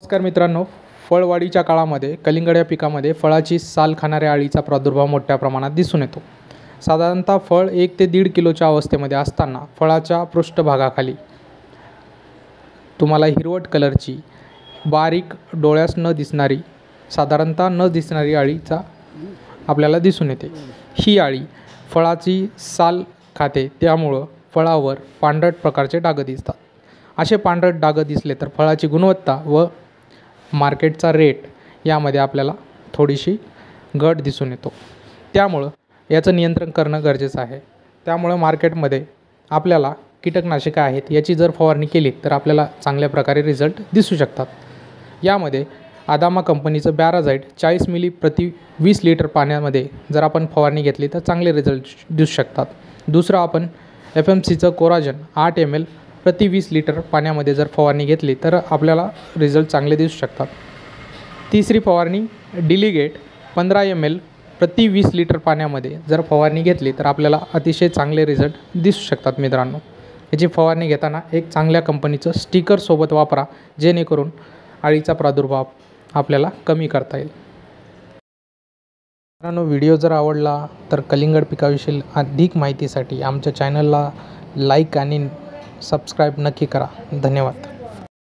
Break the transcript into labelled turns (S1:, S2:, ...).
S1: नमस्कार मित्रांनो, फळवाढीच्या काळामध्ये कलिंगड या पिकामध्ये फळाची साल खाणाऱ्या अळीचा प्रादुर्भाव मोठ्या प्रमाणात दिसून येतो। साधारणतः फळ 1 ते 1.5 किलोच्या अवस्थेमध्ये असताना फळाच्या पृष्ठभागाखाली तुम्हाला हिरवट कलरची बारीक डोळ्यास न दिसणारी साधारणतः न दिसणारी अळीचा आपल्याला दिसून येते। ही अळी फळाची साल खाते, त्यामुळे फळावर पांढरट प्रकारचे डाग दिसतात। असे पांढरट डाग दिसले तर फळाची गुणवत्ता व मार्केटचा रेट यामध्ये आपल्याला थोडीशी घट दिसून येतो। त्यामुळे याचं नियंत्रण करणं गरजेचं आहे। त्यामुळे मार्केटमध्ये आपल्याला कीटकनाशके आहेत याची जर फवारणी केली तर आपल्याला चांगल्या प्रकारे रिझल्ट दिसू शकतात। यामध्ये आदामा कंपनीचं बॅराझाइट 40 मिली प्रति 20 लिटर पाण्यामध्ये जर आपण फवारणी घेतली तर चांगले रिझल्ट दिसू शकतात। दुसरं आपण FMCचं कोराजन 8 ml प्रति 20 लिटर पाण्यामध्ये जर फवारणी घेतली तर आपल्याला रिझल्ट चांगले दिसू शकतात। तिसरी फवारणी डिलीगेट 15 ml प्रति 20 लिटर पाण्यामध्ये जर फवारणी घेतली तर आपल्याला अतिशय चांगले रिझल्ट दिसू शकतात। मित्रांनो, याची फवारणी घेताना एक चांगल्या कंपनीचं स्टिकर सोबत वापरा, जेणेकरून अळीचा प्रादुर्भाव आपल्याला कमी करता येईल। मित्रांनो, व्हिडिओ जर आवडला तर कलिंगड पिकाविषयी अधिक माहितीसाठी आमच्या चॅनलला लाईक आणि सबस्क्राईब नक्की करा। धन्यवाद।